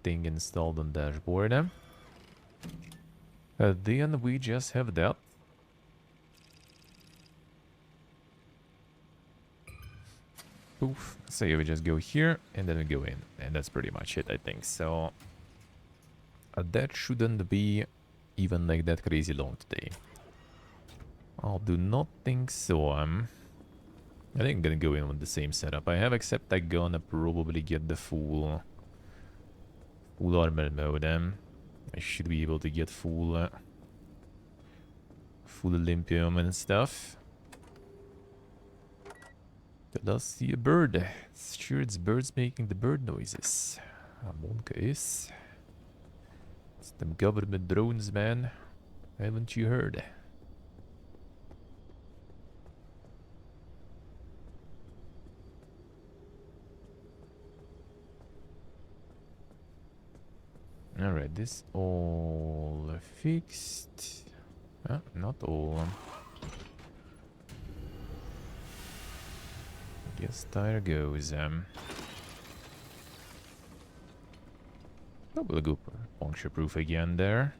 thing installed on dashboard. Then we just have that. Poof. So yeah, we just go here and then we go in. And that's pretty much it, I think. So that shouldn't be even like that crazy long today. I do not think so. I think I'm gonna go in with the same setup I have, except I'm gonna probably get the full armor mode. I should be able to get full Olympium and stuff. Let us see a bird. Sure, it's birds making the bird noises. Monka is. It's them government drones, man. Haven't you heard? Alright, this all fixed. Not all. Guess tire goes. Probably go puncture proof again there.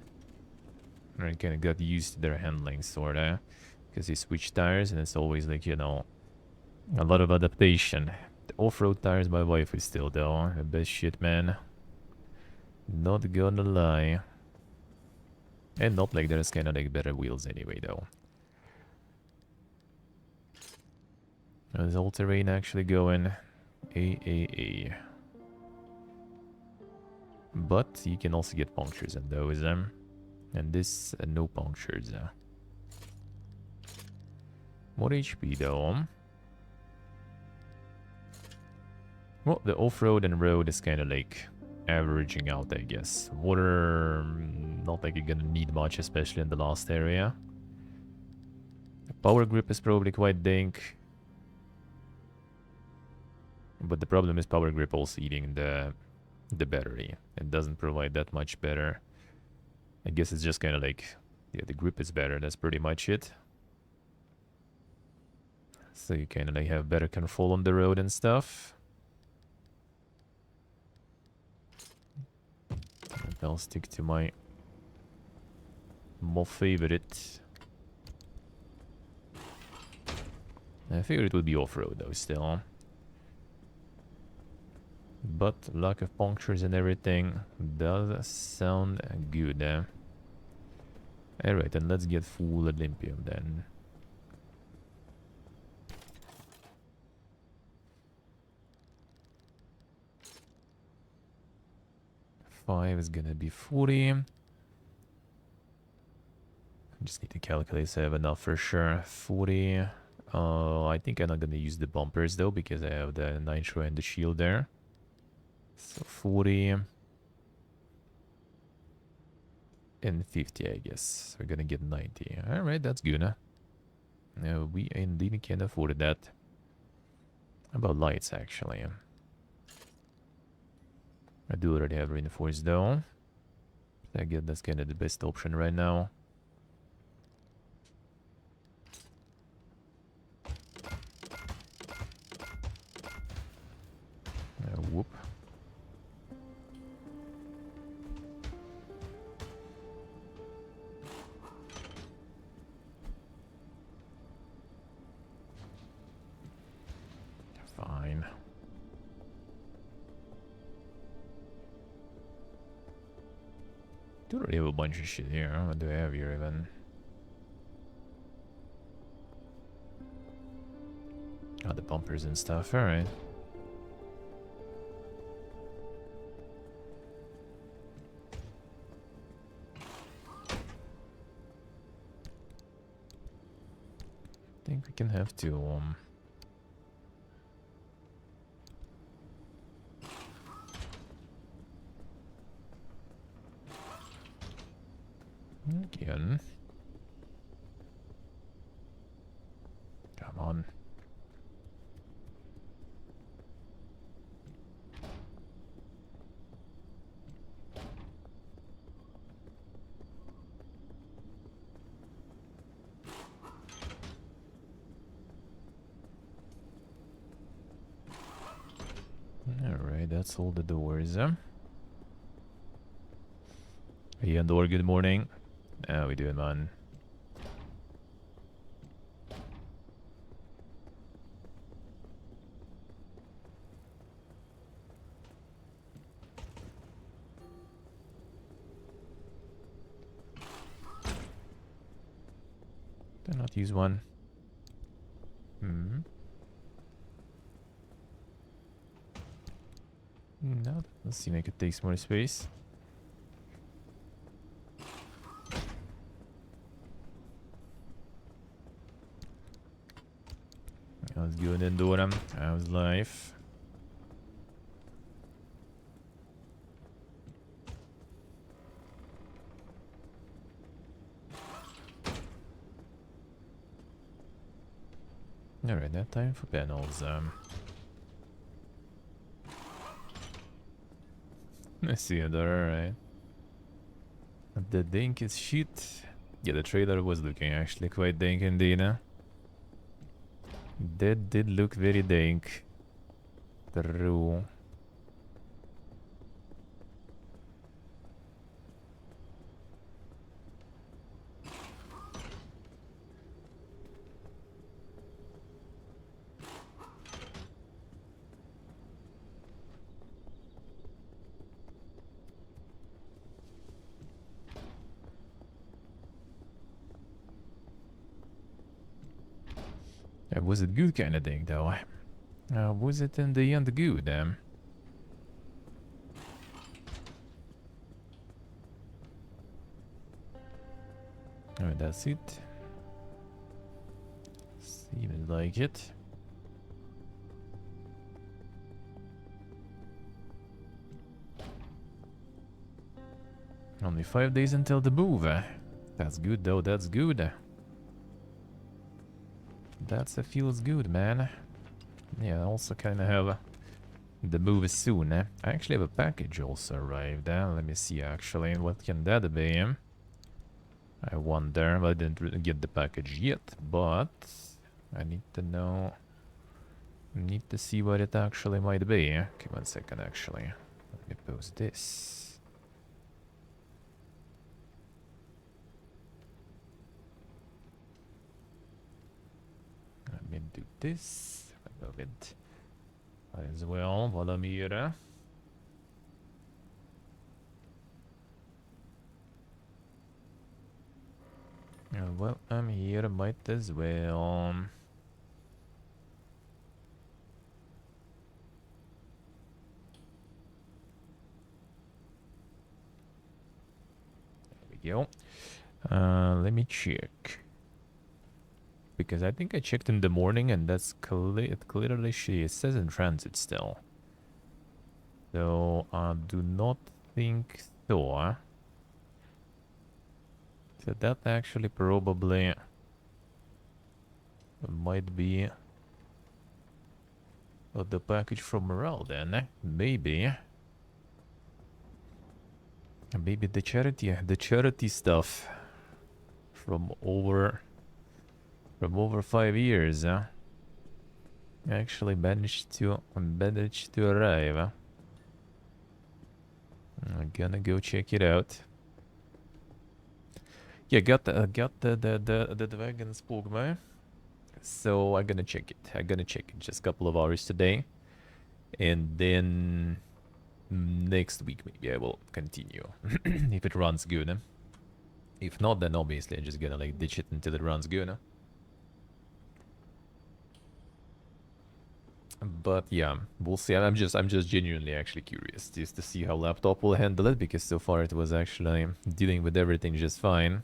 I kind of got used to their handling, sorta. Because you switch tires and it's always like, you know, a lot of adaptation. The off-road tires, my wife is still though. The best shit, man. Not gonna lie. And not like there's kind of like better wheels anyway, though. Is all-terrain actually going? AAA. But you can also get punctures in those. And this, no punctures. More HP, though. Well, the off-road and road is kind of like averaging out, I guess. Water, not like you're gonna need much, especially in the last area. The power grip is probably quite dank. But the problem is power grip also eating the battery. It doesn't provide that much better. I guess it's just kind of like, yeah, the grip is better. That's pretty much it. So you kind of like have better control on the road and stuff. And I'll stick to my more favorite. I figured it would be off-road though still. But lack of punctures and everything does sound good. Alright, then let's get full Olympium then. Five is gonna be 40. I just need to calculate so I have enough for sure. 40. I think I'm not gonna use the bumpers though because I have the nitro and the shield there. So 40 and 50, I guess. We're gonna get 90. Alright, that's good, huh? We indeed can afford that. How about lights, actually? I do already have reinforced, though. I guess that's kind of the best option right now. Whoop. Fine. Do already have a bunch of shit here. What do I have here even? Oh, the bumpers and stuff. Alright. I think we can have to again. Come on. Alright, that's all the doors. Hey, Andor, good morning. How we doing, man? Did not use one. Hmm. No, doesn't seem like it takes more space. How's good, Endoram? How's life? Alright, that time for panels. I see it, alright. The dink is shit. Yeah, the trailer was looking actually quite dank indeed, huh? That did look very dank. True. Was it good kind of thing though? Was it in the end good? Alright, that's it. Seems like it. Only 5 days until the move. That's good though, that's good. That feels good, man. Yeah, I also kind of have the move soon. I actually have a package also arrived. Let me see actually, what can that be? I wonder, I didn't get the package yet, but I need to know. Need to see what it actually might be. Okay, 1 second actually. Let me post this. Let me do this. I love it as well. Valamira. Well, I'm here, might as well. There we go. Let me check. Because I think I checked in the morning and that's clearly she says in transit still. So I do not think so. So that actually probably might be the package from Morale then. Maybe. Maybe the charity stuff from over 5 years. Actually managed to arrive. I'm gonna go check it out. Yeah, got the dragon spook, man. So I'm gonna check it. Just a couple of hours today, and then next week maybe I will continue if it runs good. If not, then obviously I'm just gonna like ditch it until it runs good. But yeah, we'll see. I'm just genuinely actually curious just to see how laptop will handle it, because so far it was actually dealing with everything just fine.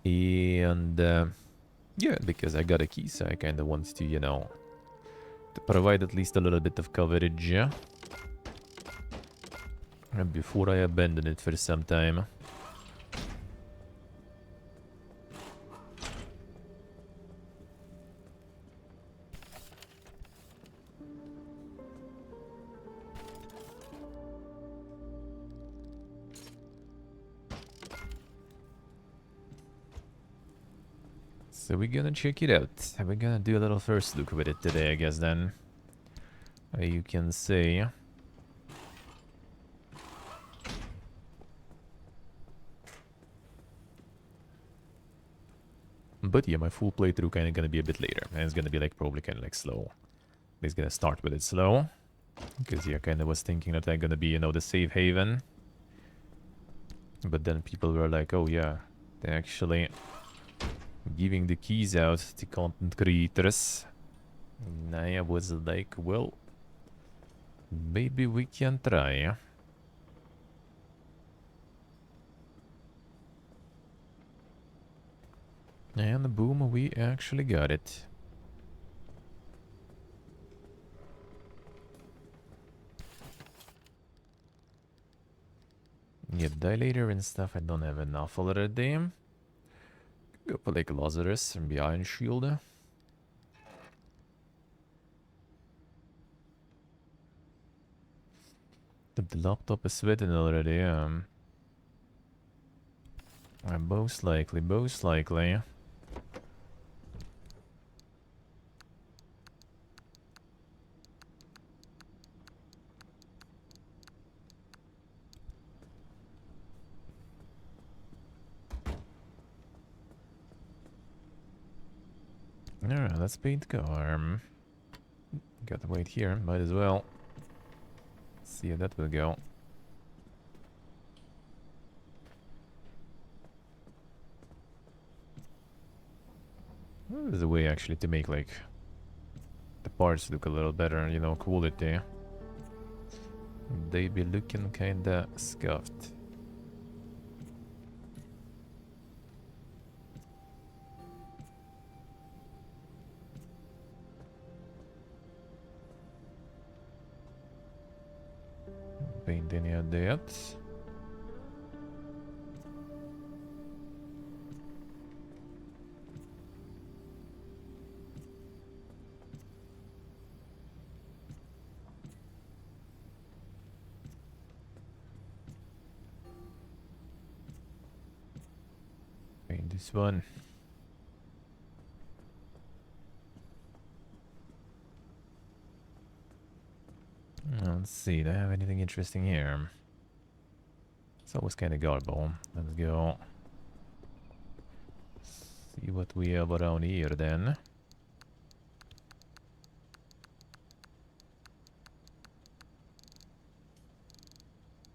And yeah, because I got a key, so I kind of want to, you know, to provide at least a little bit of coverage before I abandon it for some time. So we're gonna check it out. We're gonna do a little first look with it today, I guess, then. You can say. But yeah, my full playthrough kind of gonna be a bit later. And it's gonna be like probably kind of like slow. It's gonna start with it slow. Because yeah, kind of was thinking that I'm gonna be, you know, the safe haven. But then people were like, oh yeah, they're actually giving the keys out to content creators. And I was like, well, maybe we can try. And boom, we actually got it. Yeah, dilator and stuff, I don't have enough already. Go for like Lazarus and the Iron Shield. The laptop is sweating already. Most likely, most likely. Alright, let's paint car. Got to wait here, might as well. See how that will go. There's a way actually to make like the parts look a little better, you know, quality. They be looking kinda scuffed. Paint any of that. Paint this one. Let's see, do I have anything interesting here? It's always kind of garble. Let's go. See what we have around here then.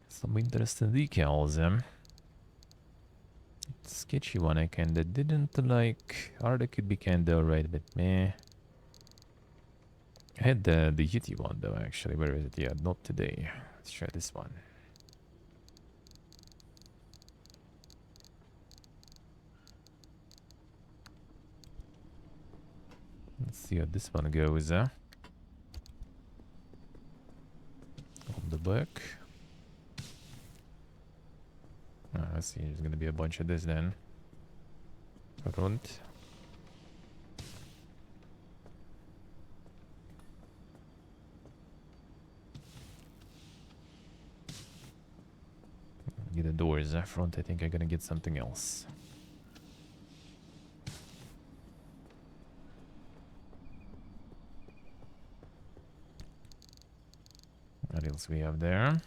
Some interesting decals. Sketchy one I kinda didn't like. Arda could be kinda alright, but meh. I had the Yeti one though, actually. Where is it? Yeah, not today. Let's try this one. Let's see how this one goes. On the back. Let's see, there's gonna be a bunch of this then. Front. Get the doors. Front, I think I'm gonna get something else. What else we have there?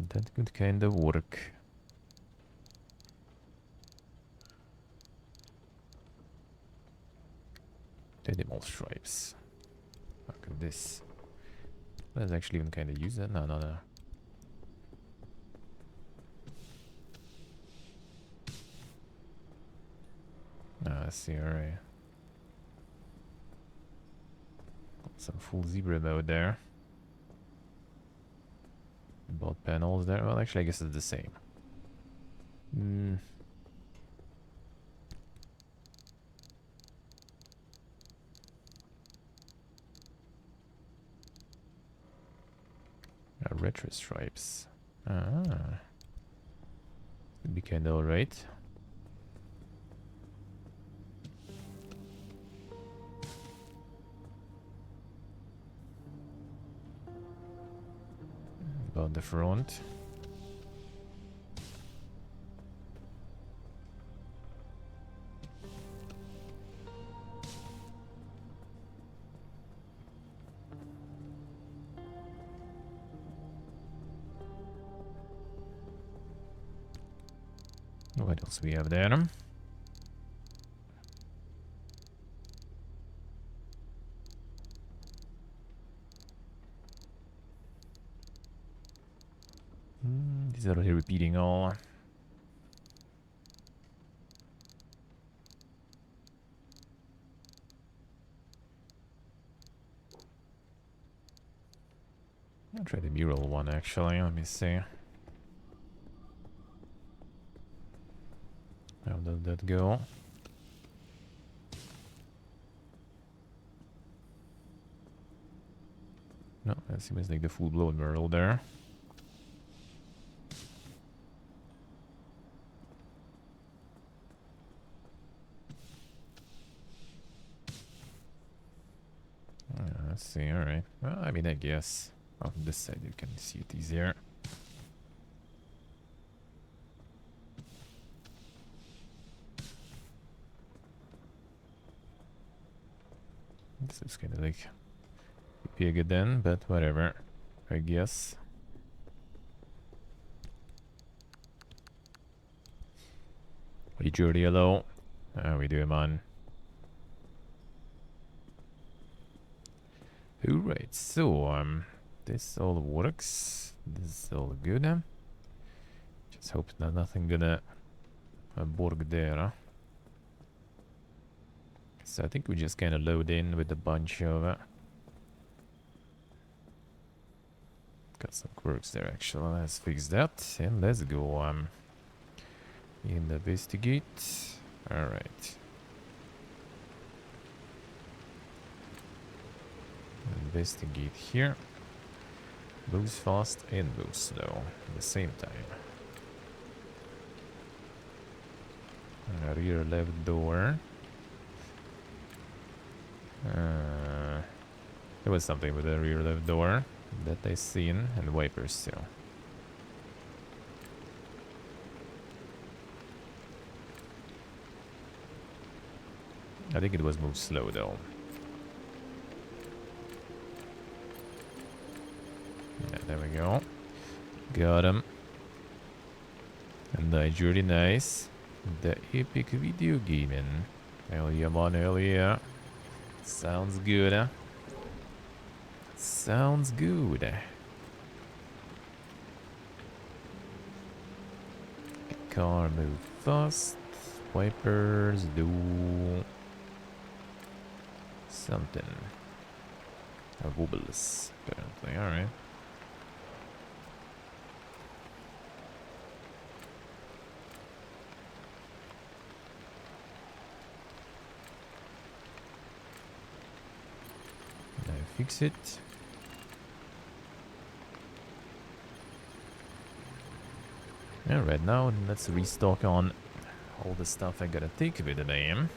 That could kind of work. Animal stripes. Look at this. Let's actually even kind of use that. No. I see, alright. Some full zebra mode there. Both panels there. Well, actually, I guess it's the same. Retro stripes. Could be kinda alright. About the front. What else we have there? He's already repeating all. I'll try the mural one actually. Let me see. How does that go? No, that seems like the full-blown mural there. Let's see, alright. Well, I mean, I guess on this side you can see it easier. This is kind of like big then, but whatever, I guess. We Jordy, hello. How we doing, man? Alright, so this all works. This is all good. Just hope that nothing gonna borg there. Huh? So I think we just kind of load in with a bunch of got some quirks there actually. Let's fix that and let's go investigate. All right. Investigate here. Moves fast and moves slow at the same time. Rear left door. There was something with the rear left door that I seen, and wipers too. I think it was moved slow though. Yeah, there we go. Got him. And that's really nice. The epic video gaming. Hell yeah, man, hell yeah. Sounds good, huh? Sounds good. Car move fast. Wipers do something. Wobbles, apparently. Alright. Now fix it. Alright, now let's restock on all the stuff I gotta take with me.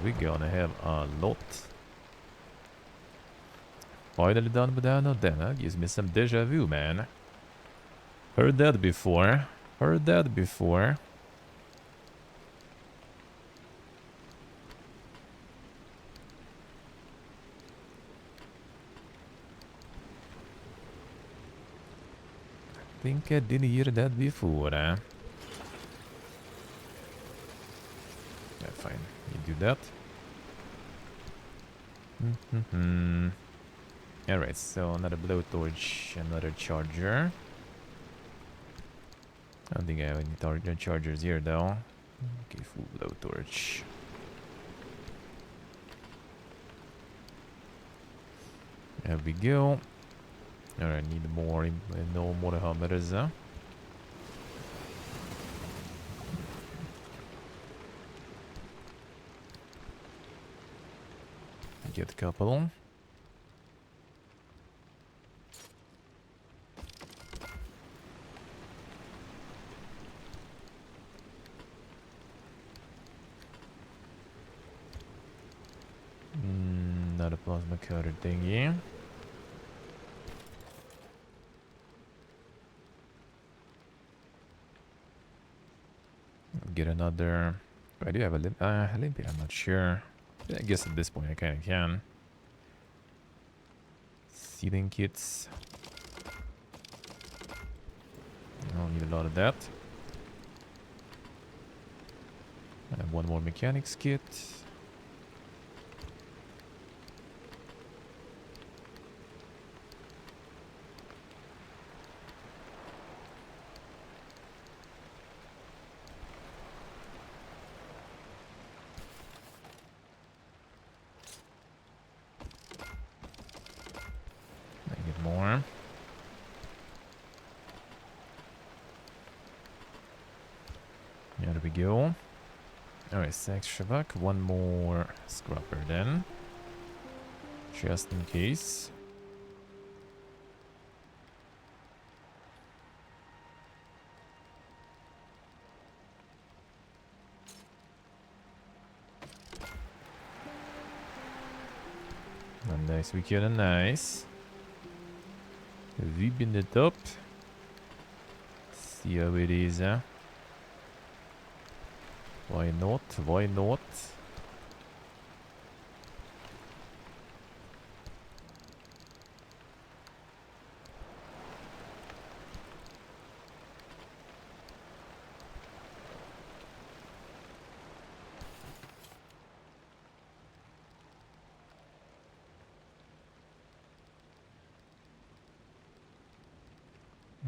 We're gonna have a lot. Finally done with that, that gives me some deja vu, man. Heard that before. Heard that before. I think I did hear that before. Yeah, fine. You do that. Alright, so another blowtorch, another charger. I don't think I have any chargers here though. Okay, full blowtorch. There we go. Alright, need more, no more hammers. Get a couple. Not a plasma cutter thingy. Get another. I do have a limpet, I'm not sure. I guess at this point I kind of can. Sealing kits. I don't need a lot of that. And one more mechanics kit. go. Alright, Sex Shavak. One more scrubber then. Just in case. Nice, we get a nice. We've been the top. See how it is, huh? Why not? Why not?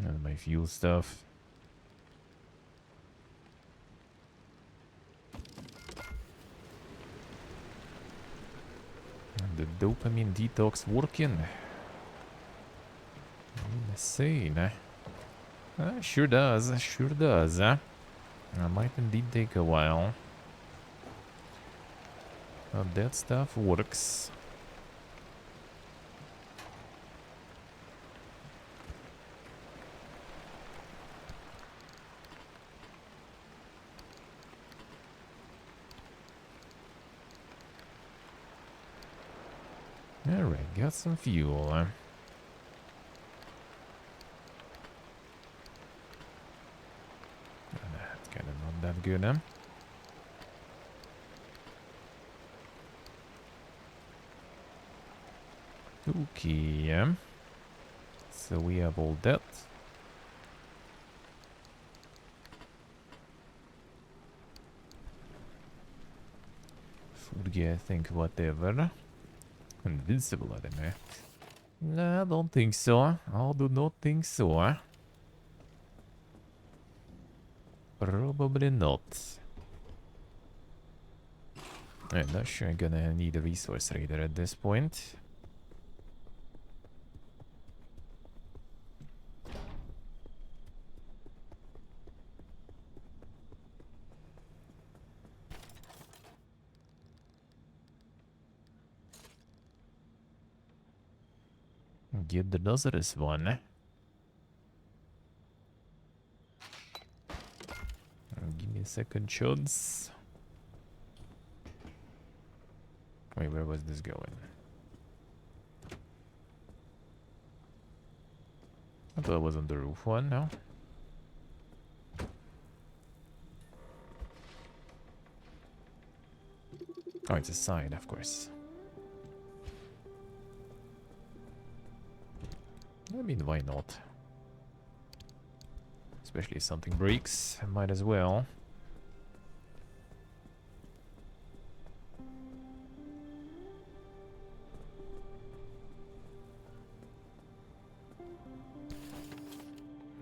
And my fuel stuff. And the dopamine detox working. Insane. Sure does. Sure does. Might indeed take a while. But that stuff works. Alright, got some fuel. That's kind of not that good, huh? Okay, so we have all that. Food gear, I think, whatever. Invincible, I don't know. No, I don't think so. I do not think so. Probably not. I'm not sure I'm gonna need a resource raider at this point. Get the Lazarus one. Give me a second chance. Wait, where was this going? I thought it was on the roof one, no? Oh, it's a sign, of course. I mean, why not? Especially if something breaks, I might as well.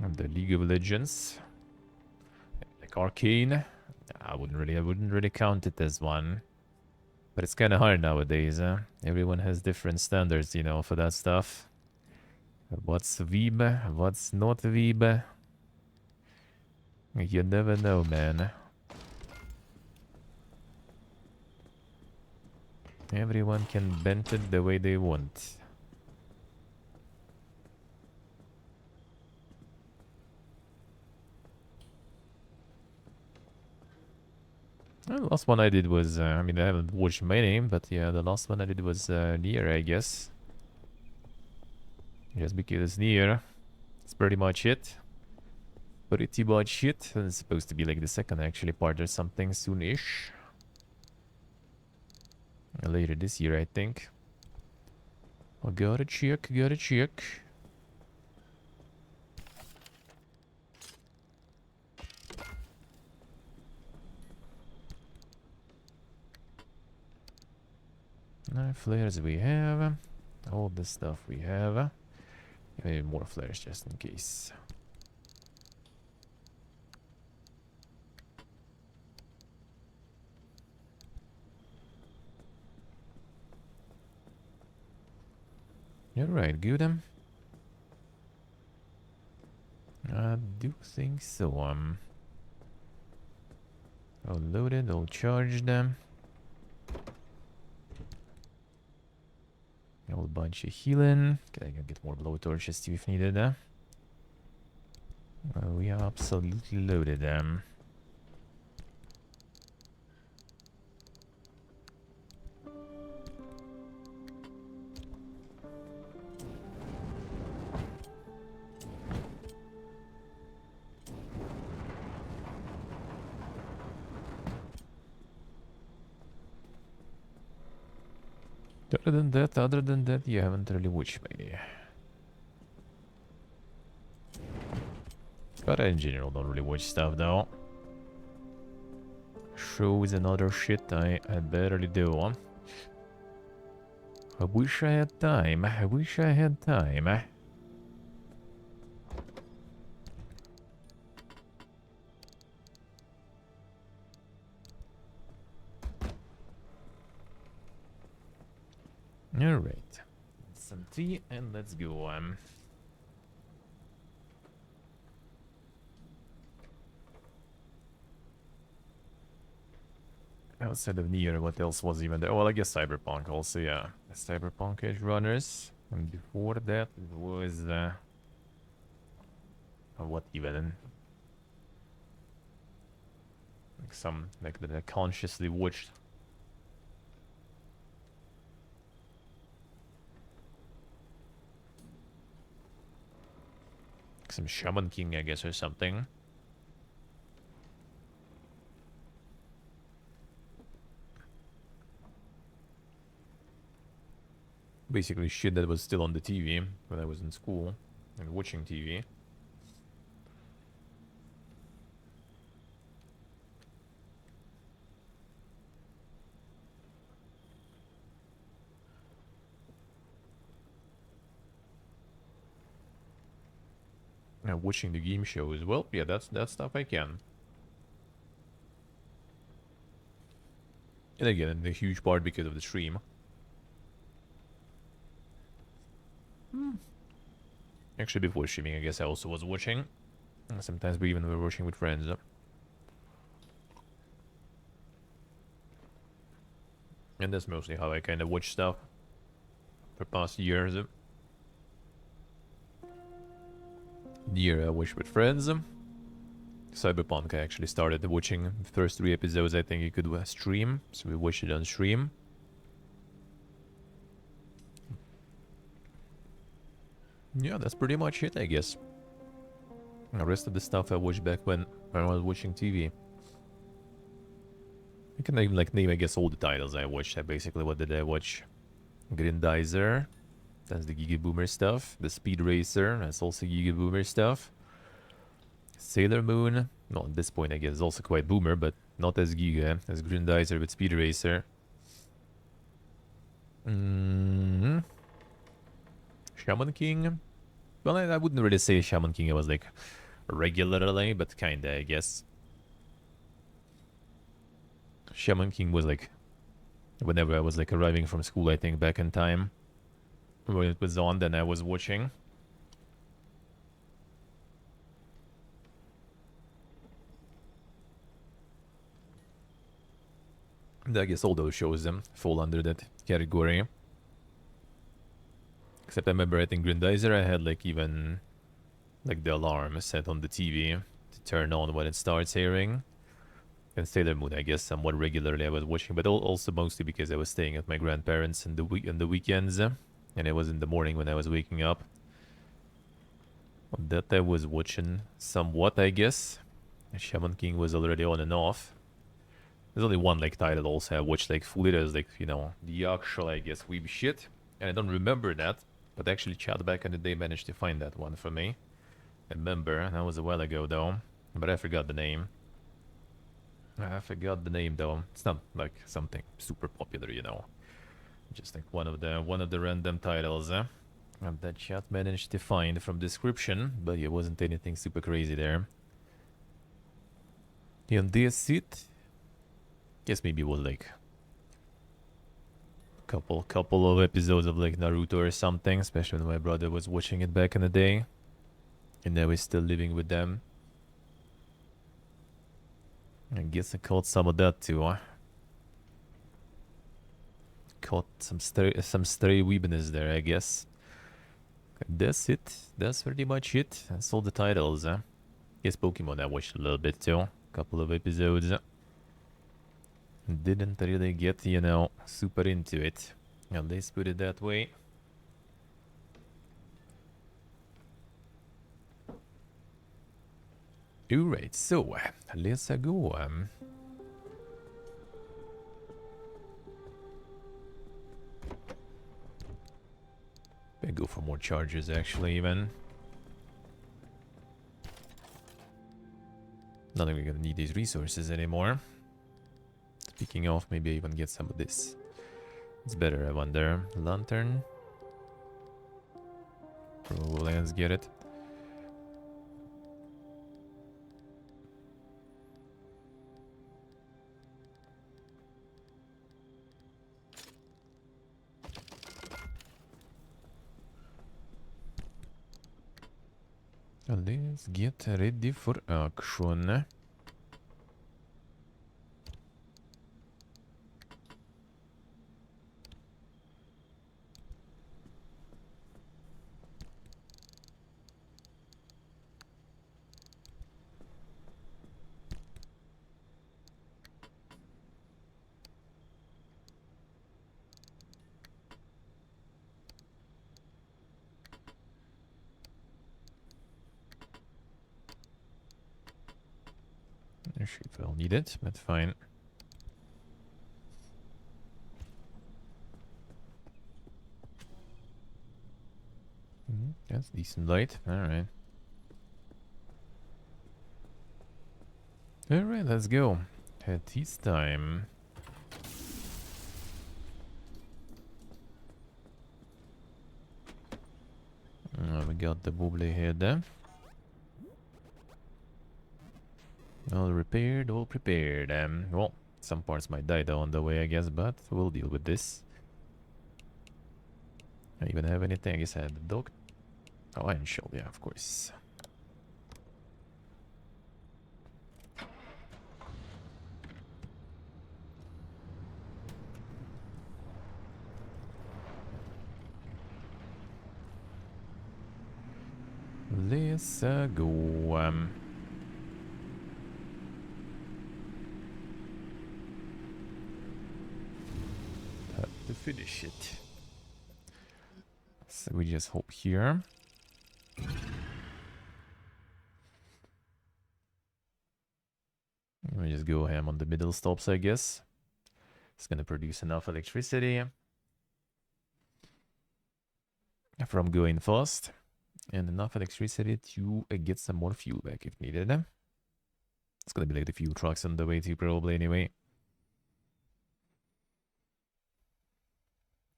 And the League of Legends, like Arcane. I wouldn't really count it as one. But it's kind of hard nowadays. Everyone has different standards, you know, for that stuff. What's Weeb? What's not Weeb? You never know, man. Everyone can bend it the way they want. The last one I did was, I mean, I haven't watched many, but yeah, the last one I did was Nier, I guess. Just because it's Nier. That's pretty much it. Pretty much it. And it's supposed to be like the second actually part or something soon-ish. Later this year, I think. I gotta check, gotta check. Flares we have. All the stuff we have. Maybe more flares just in case. You're right, good. I do think so. All loaded, all charged. A whole bunch of healing. Can I get more blowtorches too if needed? We are absolutely loaded. Other than that, you haven't really watched me. But in general, don't really watch stuff though. Shows and other shit I barely do. I wish I had time. I wish I had time. Alright. Some tea and let's go. Outside of Nier, what else was even there? Well, I guess Cyberpunk also, yeah. Cyberpunk Edge Runners. And before that, it was... what even? Like some... Like that I consciously watched. Like some Shaman King, I guess, or something. Basically shit that was still on the TV when I was in school and watching TV. And watching the game show as well. Yeah, that stuff I can. And again, a huge part because of the stream. Actually, before streaming, I guess I also was watching. Sometimes we even were watching with friends. And that's mostly how I kind of watch stuff for past years. Year I watched with friends. Cyberpunk I actually started watching the first 3 episodes. I think you could stream, so we watched it on stream. Yeah, that's pretty much it, I guess. The rest of the stuff I watched back when I was watching TV. I can name, I guess, all the titles I watched. What did I watch? Grindizer. That's the Giga Boomer stuff. The Speed Racer. That's also Giga Boomer stuff. Sailor Moon. Well, at this point, I guess, is also quite Boomer, but not as Giga as Grindizer with Speed Racer. Shaman King. Well, I wouldn't really say Shaman King I was like regularly, but kinda, I guess. Shaman King was like whenever I was like arriving from school, I think back in time. When it was on, then I was watching. And I guess all those shows fall under that category. Except I remember I think Grindizer I had like even like the alarm set on the TV to turn on when it starts airing. And Sailor Moon I guess somewhat regularly I was watching, but also mostly because I was staying at my grandparents in the weekends, and it was in the morning when I was waking up. That I was watching somewhat, I guess. Shaman King was already on and off. There's only one like title also I watched like fully. There's like, you know, the actual, I guess, weeb shit. And I don't remember that. But actually chat back in the day managed to find that one for me. I remember, that was a while ago though. But I forgot the name. Though. It's not like something super popular, you know. Just like one of the random titles, that chat managed to find from description, but it wasn't anything super crazy there. And this it. Guess maybe it was like couple of episodes of like Naruto or something, especially when my brother was watching it back in the day. And now he's still living with them. I guess I caught some of that too. Caught some stray weebness there, I guess. That's it. That's pretty much it. That's all the titles. Guess Pokemon I watched a little bit too. Couple of episodes. Didn't really get, you know, super into it. At least put it that way. Alright, so let's go. I go for more charges actually even. Not even gonna need these resources anymore. Speaking of, maybe I even get some of this. It's better, I wonder. Lantern. Let's get it. Let's get ready for action. If I'll need it, but fine. That's decent light. Alright. Alright, let's go. It is time. We got the bubbly head. All repaired, all prepared. Well, some parts might die though on the way, I guess, but we'll deal with this. I even have anything? I guess I had the dog. Oh, iron shield, yeah, of course. Let's go. Have to finish it. So we just hop here. We just go ham on the middle stops, I guess. It's gonna produce enough electricity from going fast, and enough electricity to get some more fuel back if needed. It's gonna be like the fuel trucks on the way too, probably anyway.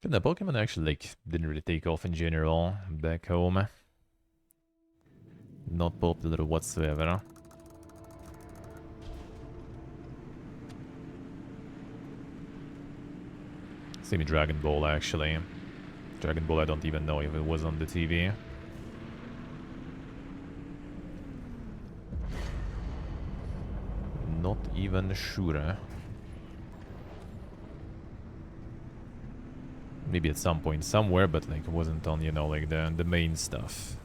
And the Pokemon actually like didn't really take off in general back home. Not popular whatsoever. Same with Dragon Ball actually. Dragon Ball I don't even know if it was on the TV. Not even sure. Maybe at some point somewhere, but like it wasn't on, you know, like the main stuff.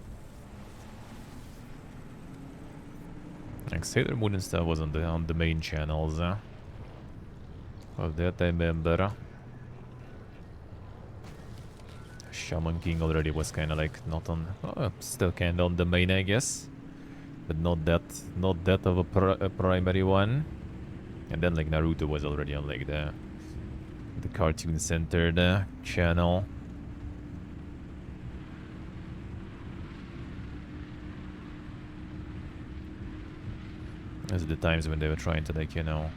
Like Sailor Moon and stuff was on the main channels. Of that I remember. Shaman King already was kind of like not on, still kind of on the main, I guess, but not that of a primary one. And then like Naruto was already on like the cartoon centered channel. Those are the times when they were trying to like, you know,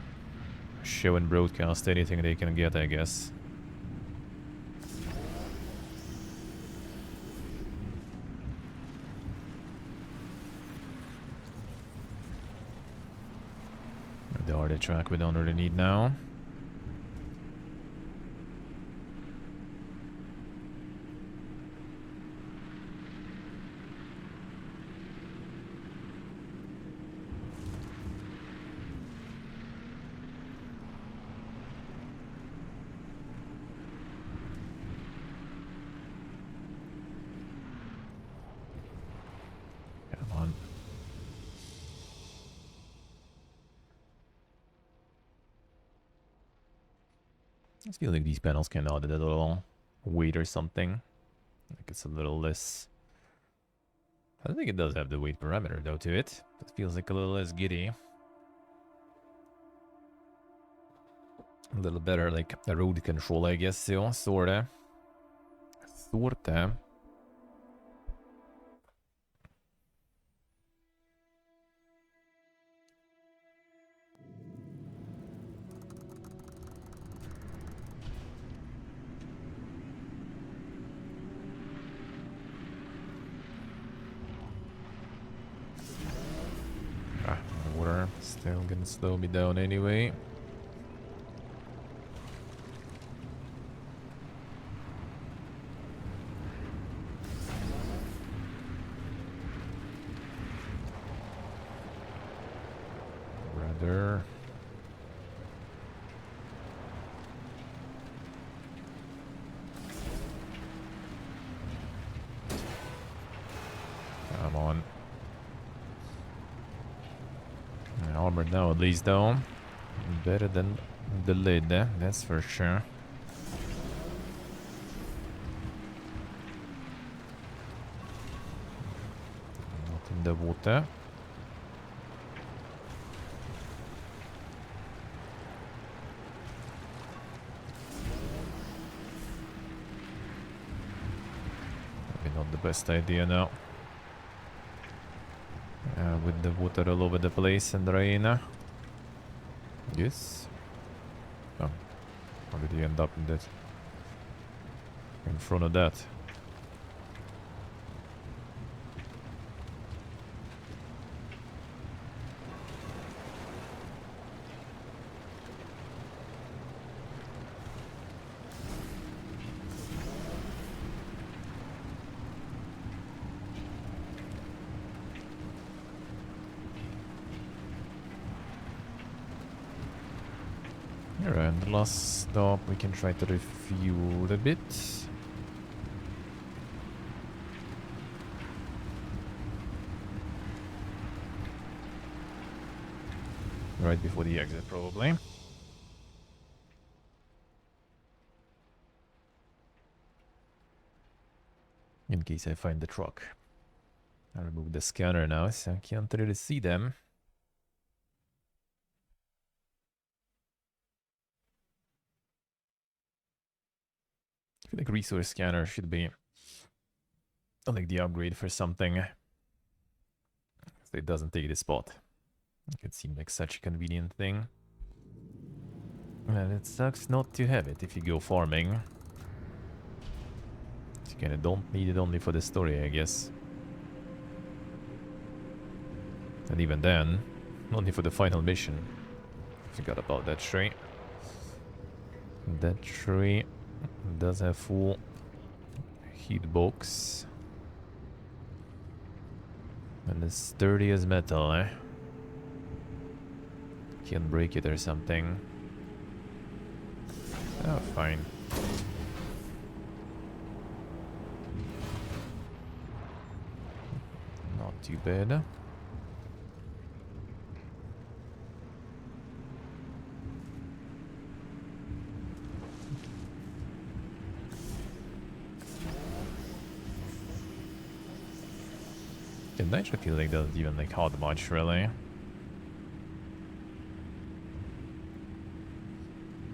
show and broadcast anything they can get, I guess. The Arte track we don't really need now. I just feel like these panels can add a little weight or something. Like it's a little less... I don't think it does have the weight parameter though to it. It feels like a little less giddy. A little better like a road control, I guess, so, sorta. Sorta. Water still gonna slow me down anyway. Rather. Come on. Armored now at least though. Better than the lid, that's for sure. Not in the water. Maybe not the best idea now. With the water all over the place and rain. Yes. Oh. How did he end up in that? In front of that? Alright, and the last stop we can try to refuel a bit. Right before the exit, probably. In case I find the truck. I remove the scanner now, so I can't really see them. I feel like resource scanner should be like the upgrade for something. So it doesn't take the spot. It seemed like such a convenient thing. And it sucks not to have it if you go farming. You kinda don't need it only for the story, I guess. And even then, only for the final mission. Forgot about that tree. That tree does have full heat box. And it's sturdy as metal, eh? Can't break it or something. Oh, fine. Not too bad. The nitro feel like doesn't even like hard much, really.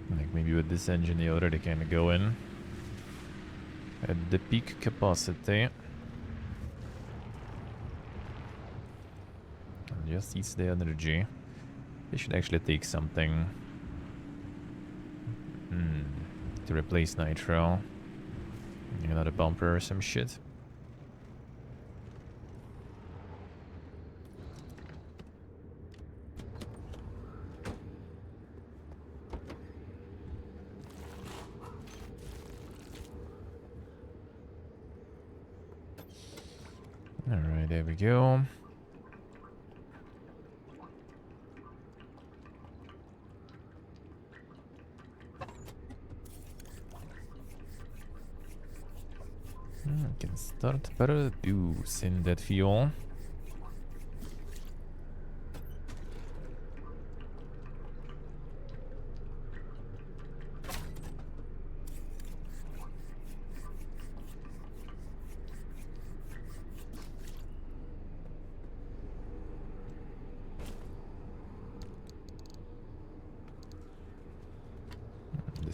Like maybe with this engine you already kind of go in at the peak capacity. And just eats the energy. They should actually take something to replace nitro. Another bumper or some shit. Alright, there we go. Can start producing that fuel.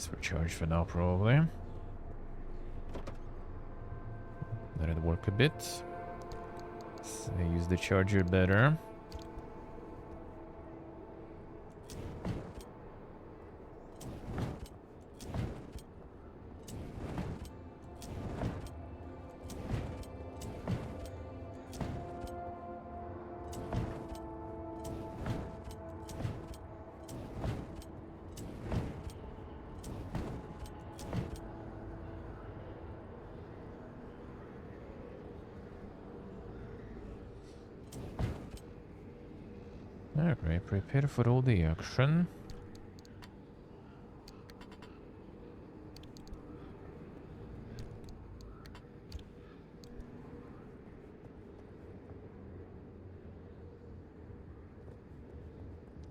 This for charge for now, probably. Let it work a bit. So I use the charger better. Alright, prepare for all the action.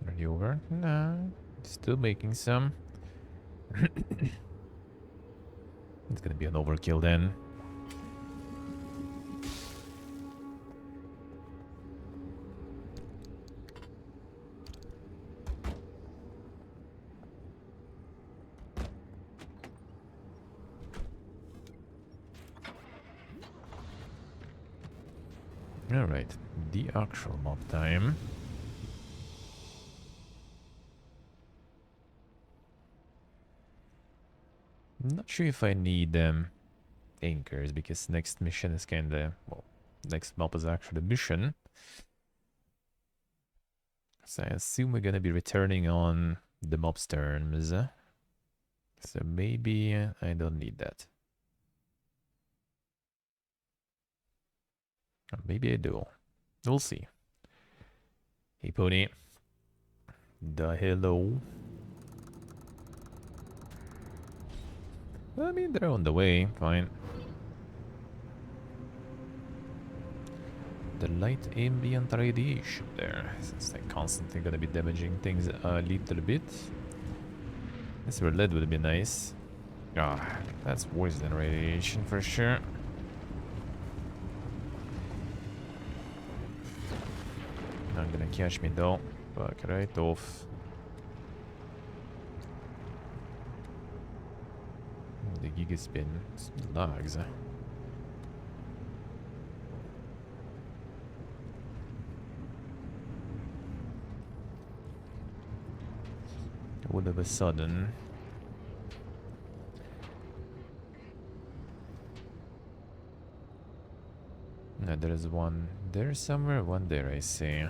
Ready over? Nah, still making some. It's gonna be an overkill then. Alright, the actual mob time. Not sure if I need anchors, because next mission is kinda, well, next mob is actually the mission. So I assume we're gonna be returning on the mob's terms. So maybe I don't need that. Or maybe I do. We'll see. Hey, Pony. The hello. I mean, they're on the way. Fine. The light ambient radiation there. Since they're constantly gonna be damaging things a little bit. This lead would be nice. Ah, that's worse than radiation for sure. Not gonna catch me though. Fuck right off. Oh, the Giga spin lags. All of a sudden. No, there's one there somewhere, one there I see.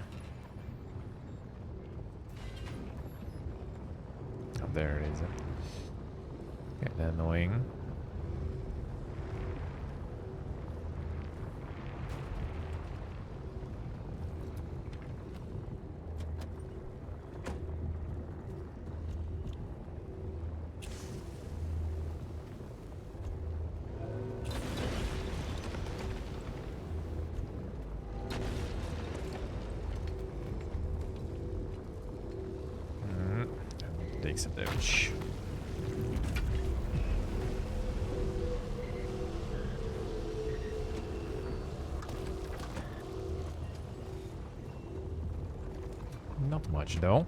Oh, there it is. Kinda annoying. Takes a damage. Not much though.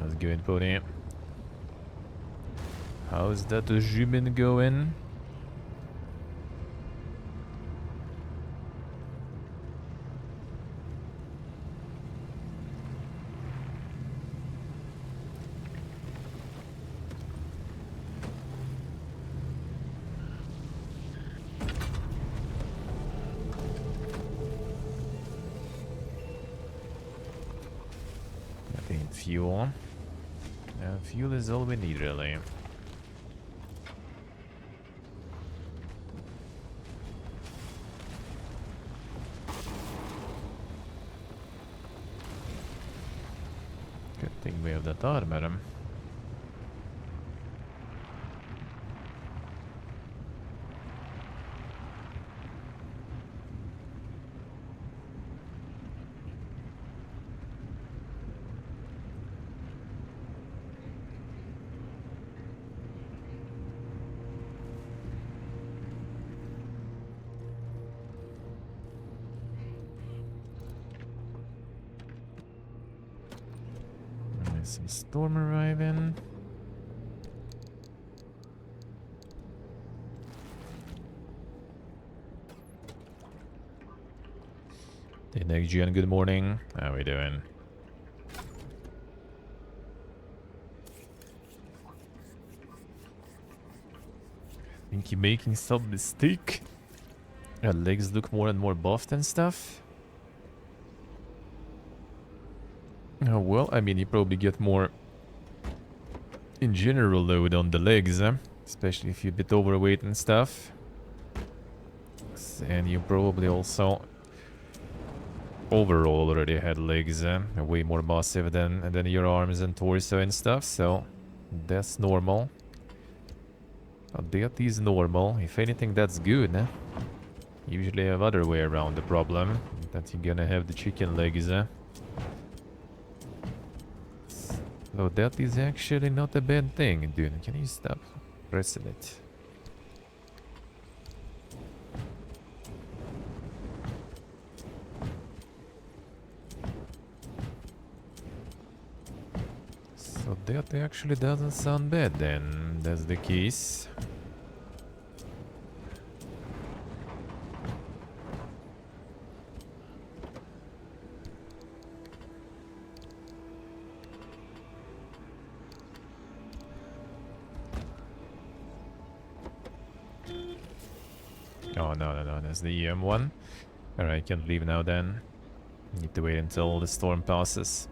How's it going, Pony? How's that human going? Fuel. Fuel is all we need, really. Good thing we have that armor. Some storm arriving. The next gen, good morning. How we doing? Think you're making some mistake? Your legs look more and more buffed and stuff. Oh, well, I mean, you probably get more in general load on the legs, especially if you're a bit overweight and stuff. And you probably also overall already had legs way more massive than your arms and torso and stuff, so that's normal. That is normal. If anything, that's good. Usually have other way around the problem, that you're gonna have the chicken legs. So that is actually not a bad thing, dude. Can you stop pressing it? So that actually doesn't sound bad then. That's the case. Oh, no, that's the EM one. Alright, can't leave now then. Need to wait until the storm passes.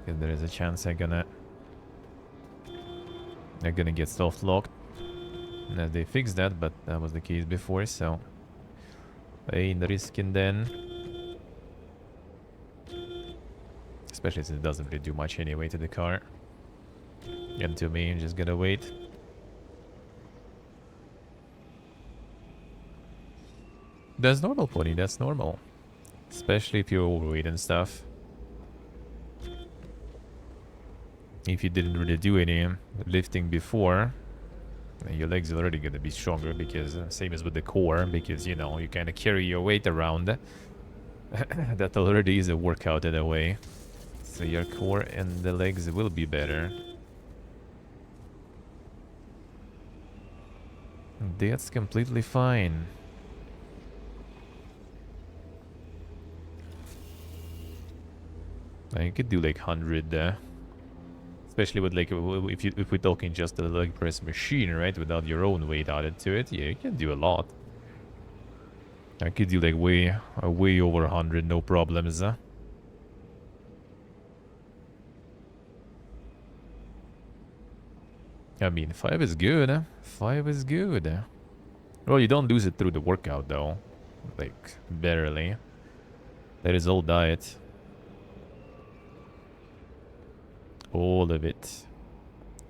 Because there is a chance I'm gonna get soft locked. And they fixed that, but that was the case before, so I ain't risking then. Especially since it doesn't really do much anyway to the car. And to me, I'm just gonna wait. That's normal, Pony, that's normal. Especially if you're overweight and stuff. If you didn't really do any lifting before, your legs are already gonna be stronger because same as with the core, because you know you kind of carry your weight around. That already is a workout in a way. So your core and the legs will be better. That's completely fine. I could do like 100, especially with like if we're talking just a leg press machine, right, without your own weight added to it. Yeah, you can do a lot. I could do like way over 100, no problems. I mean, 5 is good. 5 is good. Well, you don't lose it through the workout though, like barely. That is all diet. All of it.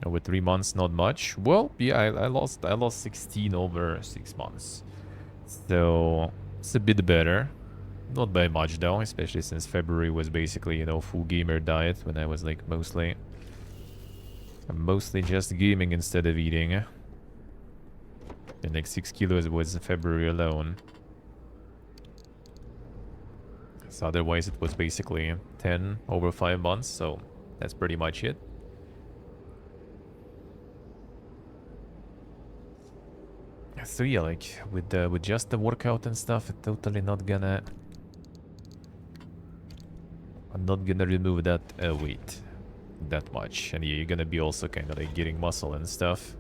Over 3 months, not much. Well, yeah, I lost 16 over 6 months. So it's a bit better. Not by much though, especially since February was basically, you know, full gamer diet when I was like mostly just gaming instead of eating. And like 6 kilos was in February alone. So otherwise it was basically 10 over 5 months, so that's pretty much it. So yeah, like with just the workout and stuff, I'm totally not gonna remove that weight that much, and yeah, you're gonna be also kind of like getting muscle and stuff.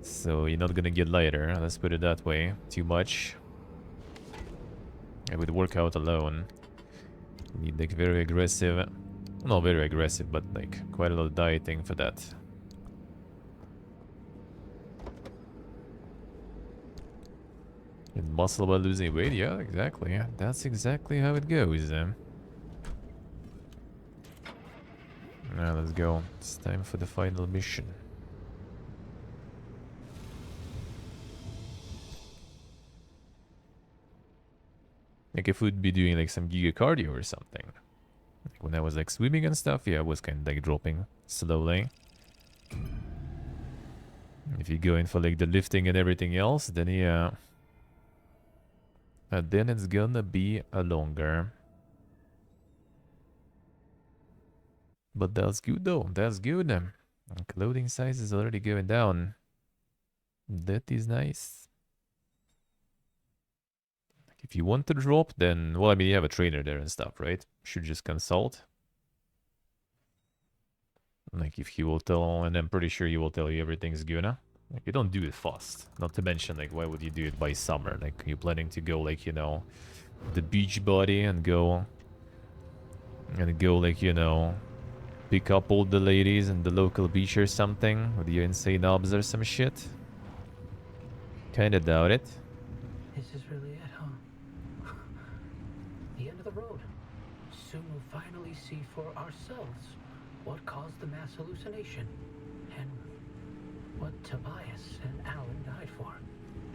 So you're not gonna get lighter, let's put it that way, too much. And with workout alone, you need like very aggressive, not very aggressive, but like quite a lot of dieting for that. And muscle while losing weight, yeah, exactly. That's exactly how it goes. Now let's go. It's time for the final mission. Like if we'd be doing like some giga cardio or something. Like when I was like swimming and stuff, yeah, I was kind of like dropping slowly. If you go in for like the lifting and everything else, then yeah. Then it's gonna be a longer. But that's good though. That's good. Clothing size is already going down. That is nice. If you want to drop, then, well, I mean, you have a trainer there and stuff, right? Should just consult. Like, if he will tell, and I'm pretty sure he will tell you everything's gonna. Like, you don't do it fast. Not to mention, like, why would you do it by summer? Like, you're planning to go, like, you know, the beach body and go, like, you know, pick up all the ladies in the local beach or something with your insane obs or some shit? Kinda doubt it. This is really it, huh? The end of the road. Soon we'll finally see for ourselves what caused the mass hallucination and what Tobias and Alan died for.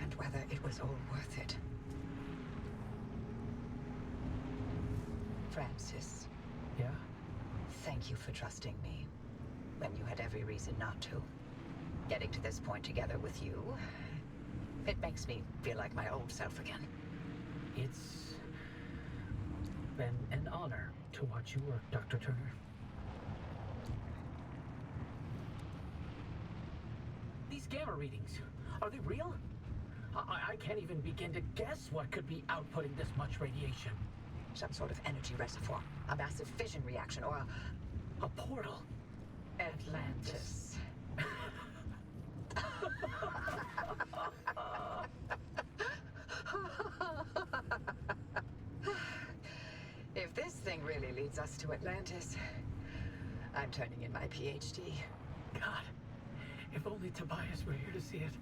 And whether it was all worth it. Francis. Yeah? Thank you for trusting me when you had every reason not to. Getting to this point together with you, it makes me feel like my old self again. It's been an honor to watch you work, Dr. Turner. These gamma readings, are they real? I can't even begin to guess what could be outputting this much radiation. Some sort of energy reservoir, a massive fission reaction, or a portal. Atlantis. If this thing really leads us to Atlantis, I'm turning in my PhD. God, if only Tobias were here to see it.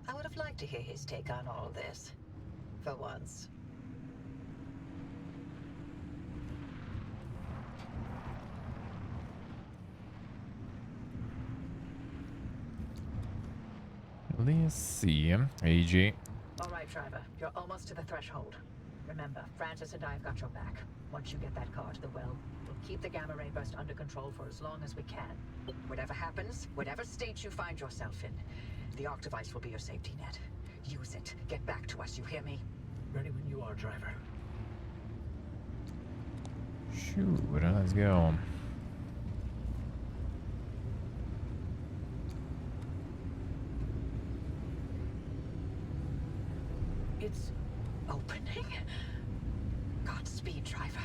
I would have liked to hear his take on all this. For once. Let's see. AJ. All right, driver. You're almost to the threshold. Remember, Francis and I have got your back. Once you get that car to the well, we'll keep the gamma ray burst under control for as long as we can. Whatever happens, whatever state you find yourself in, the arc device will be your safety net. Use it. Get back to us, you hear me? Ready when you are, driver. Sure, let's go. It's opening. Godspeed, driver.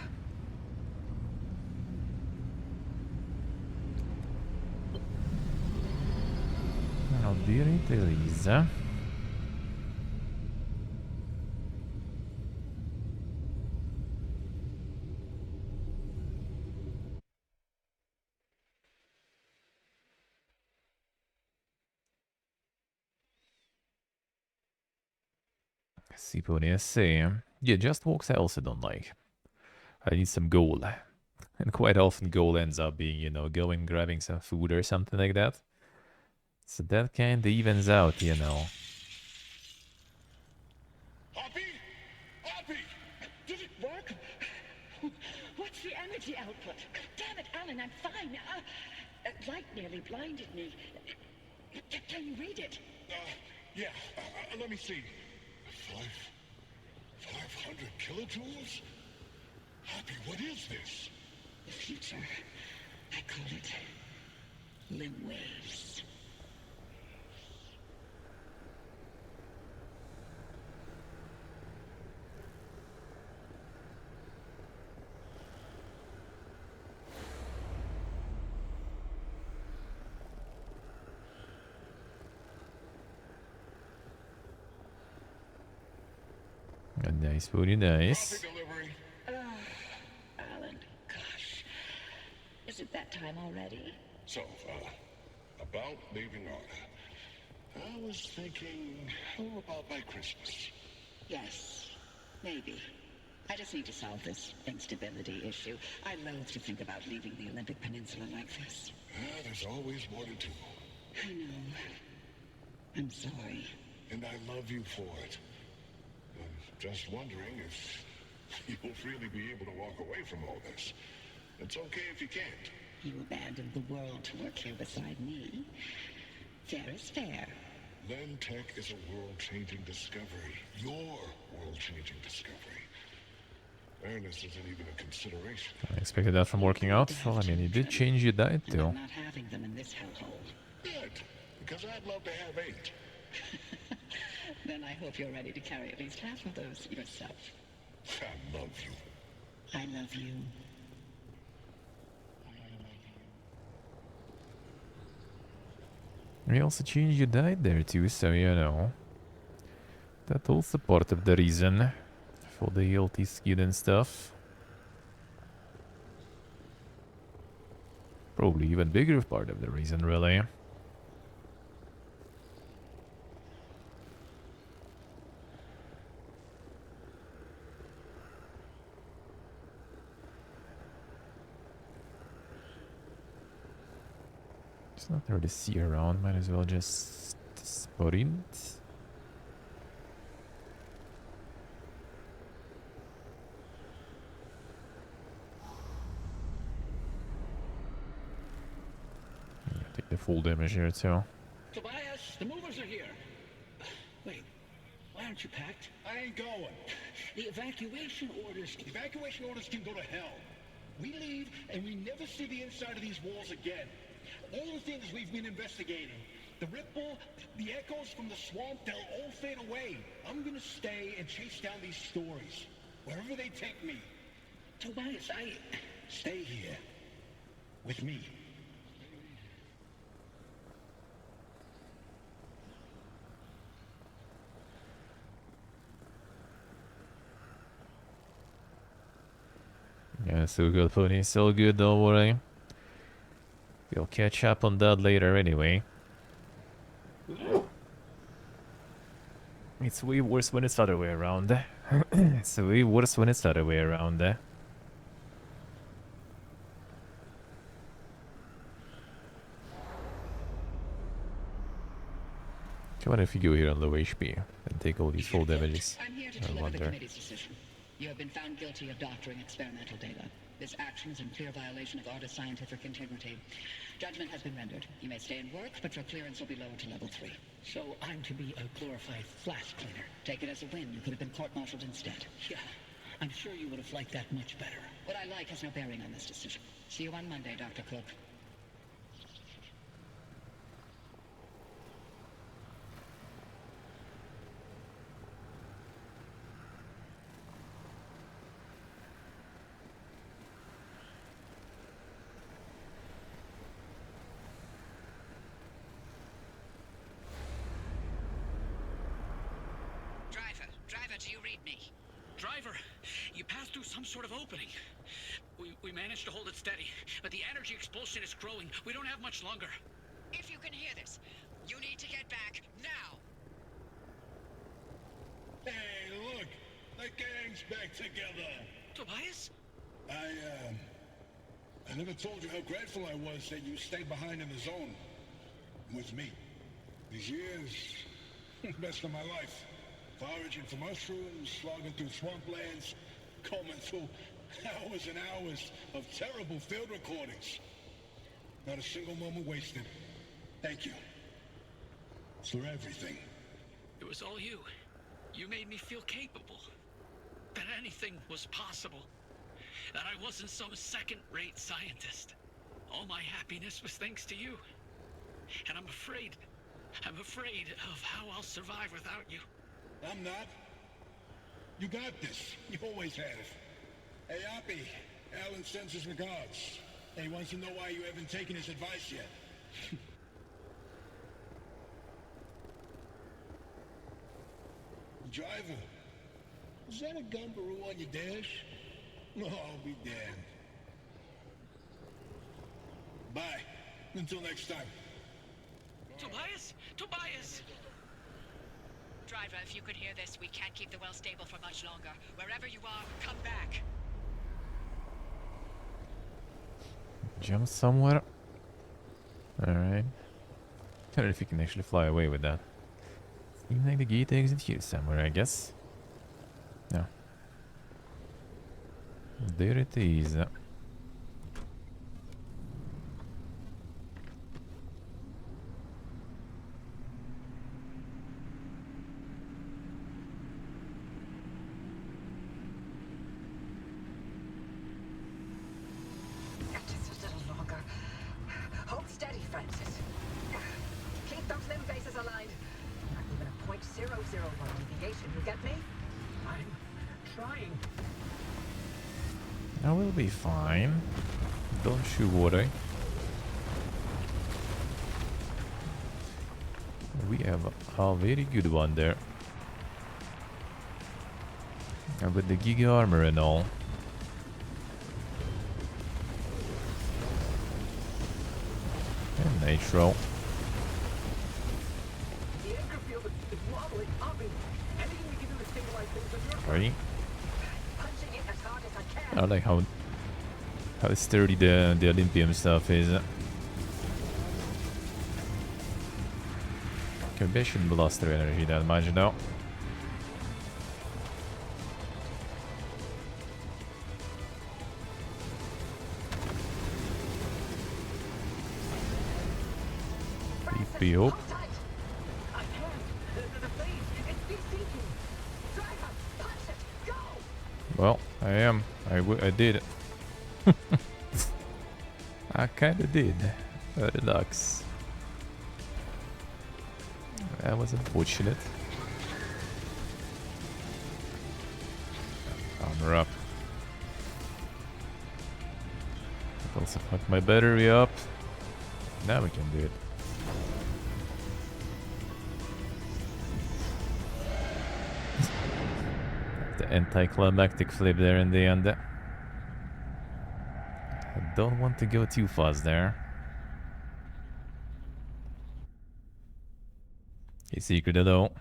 I'll be it, Elisa. Si potesse. Yeah, just walks I also don't like. I need some goal. And quite often goal ends up being, you know, going grabbing some food or something like that. So that kinda evens out, you know. Happy? Happy! Did it work? What's the energy output? Damn it, Alan, I'm fine. Light nearly blinded me. Can you read it? Yeah, let me see. 500 kilojoules? Happy, what is this? The future. I call it limb waves. Nice, very nice. Coffee delivery. Alan, gosh. Is it that time already? So, about leaving on. I was thinking, how about by Christmas? Yes, maybe. I just need to solve this instability issue. I loathe to think about leaving the Olympic Peninsula like this. There's always more to do. I know. I'm sorry. And I love you for it. I'm just wondering if you'll really be able to walk away from all this. It's okay if you can't. You abandoned the world to work here beside me. Fair is fair. Lentech is a world-changing discovery. Your world-changing discovery. Fairness isn't even a consideration. I expected that from working out. Well, I mean, you did change your diet And I'm too. not having them in this hellhole. Good, because I'd love to have 8. Then I hope you're ready to carry at least half of those yourself. I love you. I love you. We also changed your diet there too, so you know. That's also part of the reason for the healthy skin and stuff. Probably even bigger part of the reason, really. It's not there to see around, might as well just spot it. Take the full damage here too. Tobias, the movers are here. Wait, why aren't you packed? I ain't going. The evacuation orders. Evacuation orders can go to hell. We leave and we never see the inside of these walls again. All the things we've been investigating, the ripple, the echoes from the swamp, they'll all fade away. I'm gonna stay and chase down these stories, wherever they take me. Tobias, Stay here. With me. Yeah, so good, Pony. So good, don't worry. We'll catch up on that later anyway. It's way worse when it's the other way around. It's way worse when it's the other way around. Come on, if you go here on low HP and take all these full damages. I'm here to I deliver the wonder. committee's decision. You have been found guilty of doctoring experimental data. This action is in clear violation of Artist scientific integrity. Judgment has been rendered. You may stay and work, but your clearance will be lowered to level 3. so I'm to be a glorified flash cleaner. Take it as a win. You could have been court-martialed instead. Yeah, I'm sure you would have liked that much better. What I like has no bearing on this decision. See you on Monday, Dr. Cook. Driver, do you read me? Driver, you passed through some sort of opening. We managed to hold it steady, but the energy expulsion is growing. We don't have much longer. If you can hear this, you need to get back now. Hey, look! The gang's back together! Tobias? I never told you how grateful I was that you stayed behind in the zone. With me. These years, best of my life. Foraging for mushrooms, slogging through swamplands, combing through hours and hours of terrible field recordings. Not a single moment wasted. Thank you. For everything. It was all you. You made me feel capable. That anything was possible. That I wasn't some second-rate scientist. All my happiness was thanks to you. And I'm afraid of how I'll survive without you. I'm not. You got this. You always have. Hey, Oppie. Alan sends his regards. He wants to know why you haven't taken his advice yet. Driver, is that a gumbaroo on your dash? Oh, I'll be damned. Bye. Until next time. Tobias? Tobias! Driver, if you could hear this, we can't keep the well stable for much longer. Wherever you are, come back. Jump somewhere. Alright. I don't know if you can actually fly away with that. Seems like the gate exit here somewhere, I guess. No. There it is. .001 deviation, you get me? I'm trying. I will be fine. Don't you worry. We have a very good one there. And with the Giga armor and all. And Nitro. The anchor field is wobbling, Oppie. Anything we can do to stabilize things on your part? Right? Punching it as hard as I can. I like how sturdy the Olympium stuff is. Maybe I shouldn't blast their energy that much now. Beep Hold up. tight. I can't. The phase, it's de-syncing. Driver, punch it. Go. Well, I am. I did. I kinda did. Relax. That was unfortunate. Armor up. Also fuck my battery up. Now we can do it. The anticlimactic flip there in the end. I don't want to go too fast there. It's secret though.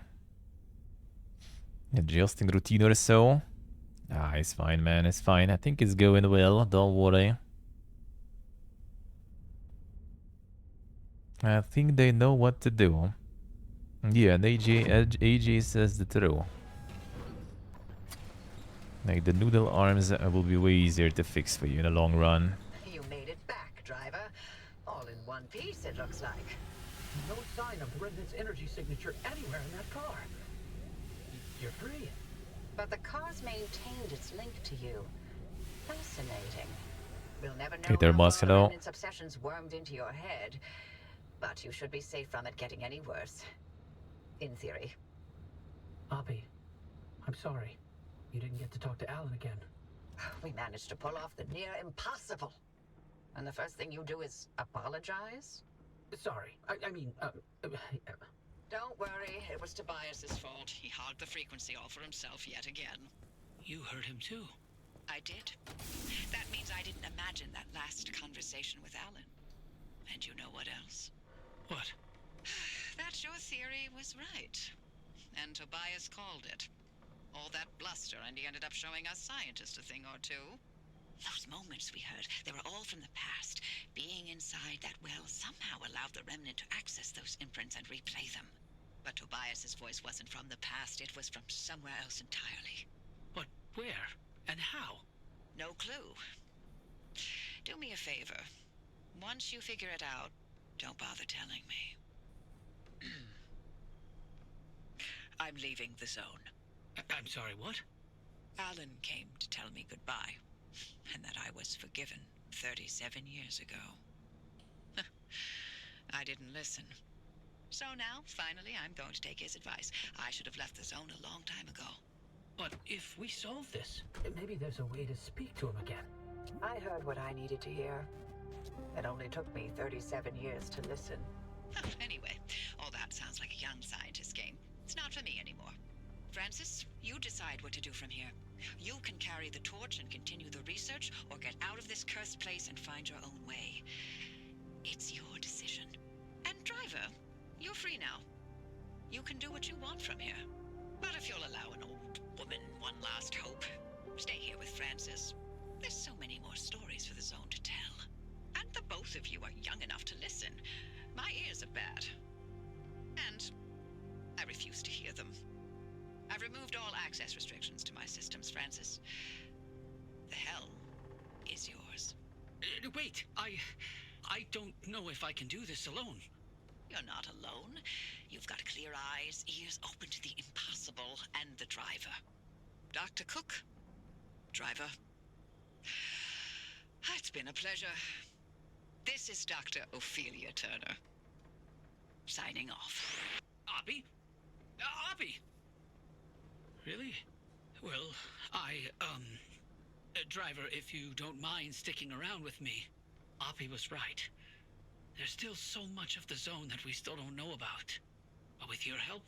Adjusting routine or so. Ah, it's fine, man. It's fine. I think it's going well. Don't worry. I think they know what to do. Yeah, and AJ says the truth. Like, the noodle arms will be way easier to fix for you in the long run. You made it back, driver. All in one piece, it looks like. No sign of the Remnant's energy signature anywhere in that car. You're free. But the car's maintained its link to you. Fascinating. We'll never know Okay, there, how far Moscow. Remnant's obsessions wormed into your head, but you should be safe from it getting any worse. In theory. Oppie, I'm sorry. You didn't get to talk to Alan again. We managed to pull off the near impossible. And the first thing you do is apologize? Sorry. I mean, Don't worry, it was Tobias's fault. He hogged the frequency all for himself yet again. you heard him too. I did. That means I didn't imagine that last conversation with Alan. And you know what else? What? That your theory was right. And Tobias called it. All that bluster, and he ended up showing us scientists a thing or two. Those moments we heard, they were all from the past. Being inside that well somehow allowed the Remnant to access those imprints and replay them. But Tobias's voice wasn't from the past, it was from somewhere else entirely. But where? And how? No clue. Do me a favor. Once you figure it out, don't bother telling me. I'm leaving the zone. I'm sorry, what? Alan came to tell me goodbye, and that I was forgiven 37 years ago. I didn't listen. So now, finally, I'm going to take his advice. I should have left the zone a long time ago. But if we solve this, maybe there's a way to speak to him again. I heard what I needed to hear. It only took me 37 years to listen. Anyway, all that sounds like a young scientist game. It's not for me anymore. Francis, you decide what to do from here. You can carry the torch and continue the research, or get out of this cursed place and find your own way. It's your decision. And driver, you're free now. You can do what you want from here. But if you'll allow an old woman one last hope, stay here with Francis. There's so many more stories for the zone to tell. And the both of you are young enough to listen. My ears are bad. And I refuse to hear them. I've removed all access restrictions to my systems, Francis. The helm is yours. Wait, I don't know if I can do this alone. You're not alone. You've got clear eyes, ears open to the impossible, and the driver. Dr. Cook. Driver. It's been a pleasure. This is Dr. Ophelia Turner. Signing off. Oppie? Oppie! Really? Well, driver, if you don't mind sticking around with me, Oppie was right. There's still so much of the zone that we still don't know about. But with your help,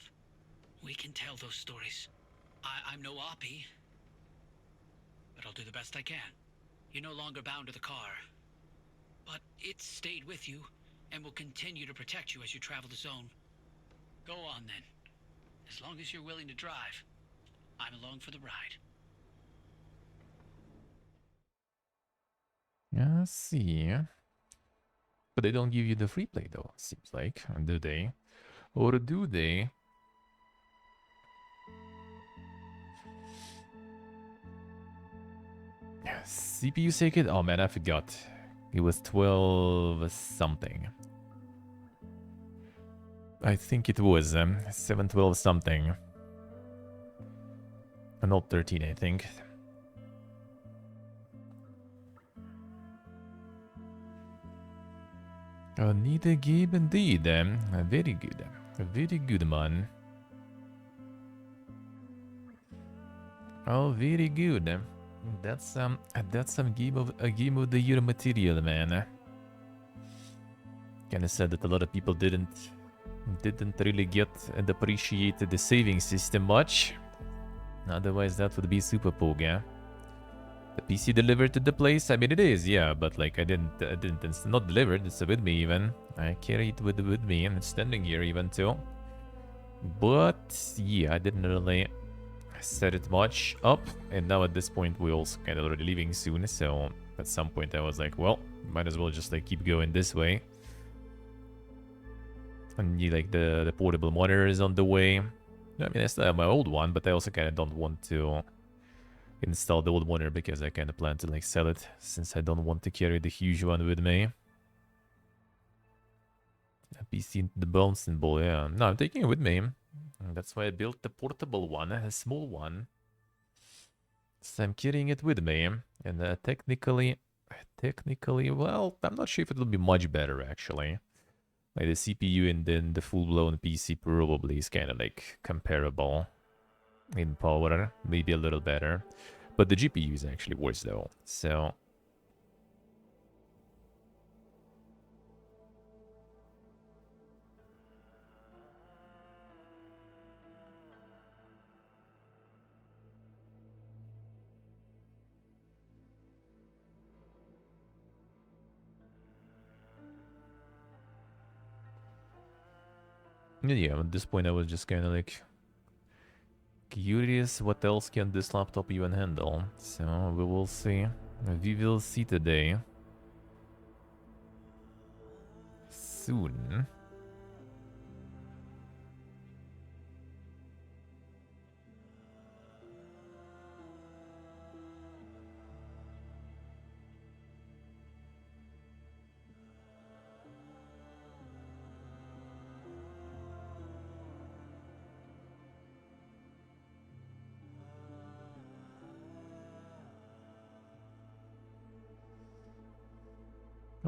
we can tell those stories. I'm no Oppie, but I'll do the best I can. You're no longer bound to the car. But it stayed with you, and will continue to protect you as you travel the zone. Go on then. As long as you're willing to drive, I'm along for the ride. I see. But they don't give you the free play though, seems like. Do they? Or do they? CPU circuit? Oh man, I forgot. It was 12 something. I think it was 712 something. Not 13, I think. Neither game indeed. Very good. Very good, man. Oh, very good. That's some game of the year material, man. Kinda sad that a lot of people didn't really get and appreciate the saving system much. Otherwise, that would be super poga. The PC delivered to the place. I mean, it is, yeah, but like I didn't. It's not delivered. It's with me even. I carry it with me, and it's standing here even too. But yeah, I didn't really set it much up. And now at this point, we're also kind of already leaving soon. So at some point, I was like, well, might as well just like keep going this way. And like the portable monitor is on the way. I mean, I still have my old one, but I also kind of don't want to install the old monitor because I kind of plan to like sell it since I don't want to carry the huge one with me. A PC, the bouncing ball, yeah. No, I'm taking it with me. That's why I built the portable one, a small one. So I'm carrying it with me. And technically, well, I'm not sure if it'll be much better actually. Like the CPU and then the full-blown PC probably is kind of like comparable in power, maybe a little better. But the GPU is actually worse though, so... Yeah, at this point I was just kind of like... curious what else can this laptop even handle. So we will see. We will see today. Soon.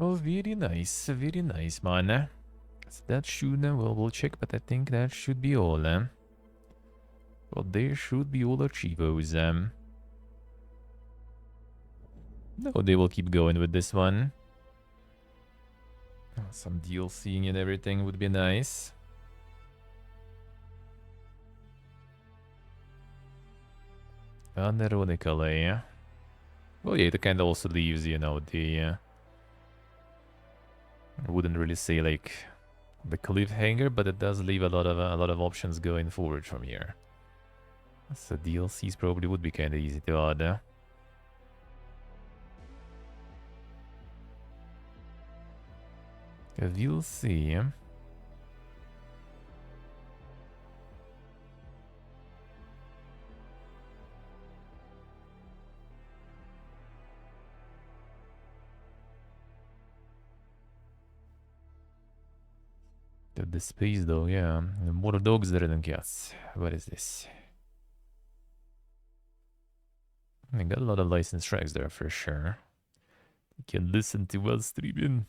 Oh, very nice, man. So that should, well, we'll check, but I think that should be all, Well, there should be all achievos, No, they will keep going with this one. Some DLCing and everything would be nice. Ironically. Well, yeah, it kind of also leaves, you know, the... I wouldn't really say like the cliffhanger, but it does leave a lot of options going forward from here. So DLCs probably would be kind of easy to add. We'll see. The space though, yeah. More dogs there than cats. What is this? I got a lot of licensed tracks there for sure. You can listen to while streaming.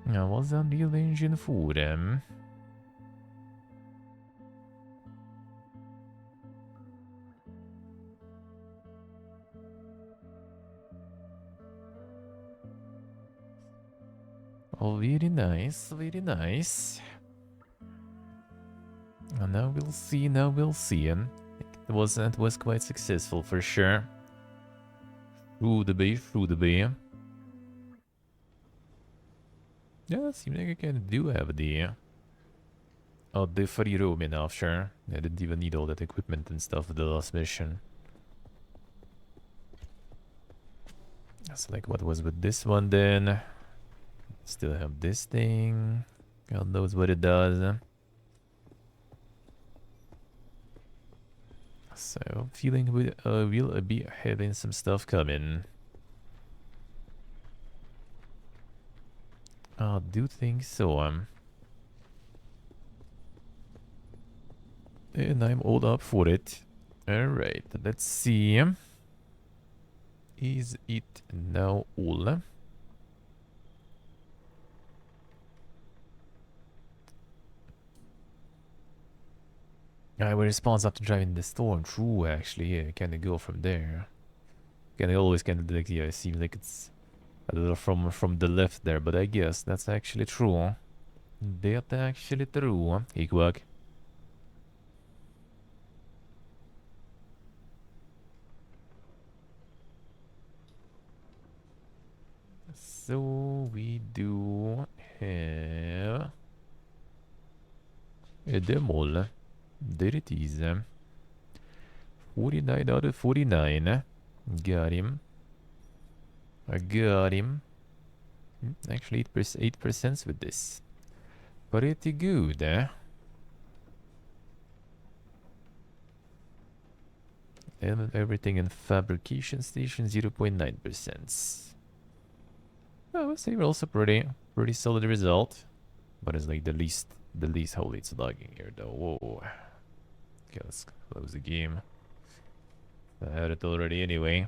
What's the Unreal Engine 4? Oh, very nice, very nice. Now we'll see, now we'll see. It was quite successful for sure. Through the bay, through the bay. Yeah, seems like I kind of do have the free roam enough, sure. I didn't even need all that equipment and stuff for the last mission. So like what was with this one then? Still have this thing. God knows what it does. So feeling we'll be having some stuff coming. I do think so. And I'm all up for it. Alright, let's see. Is it now all? I will respond after driving the storm. True, actually. Yeah, kind of go from there. Can always kind of like, yeah, it seems like it's a little from the left there, but I guess that's actually true. That's actually true. Hey, Quack. So we do have a demo. There it is. 49 out of 49. Got him. I got him. Actually, 8% with this. Pretty good, eh? And everything in fabrication station, 0.9%. I would say also pretty solid result. But it's like the least holy it's lagging here though. Whoa. Okay, let's close the game. I had it already anyway.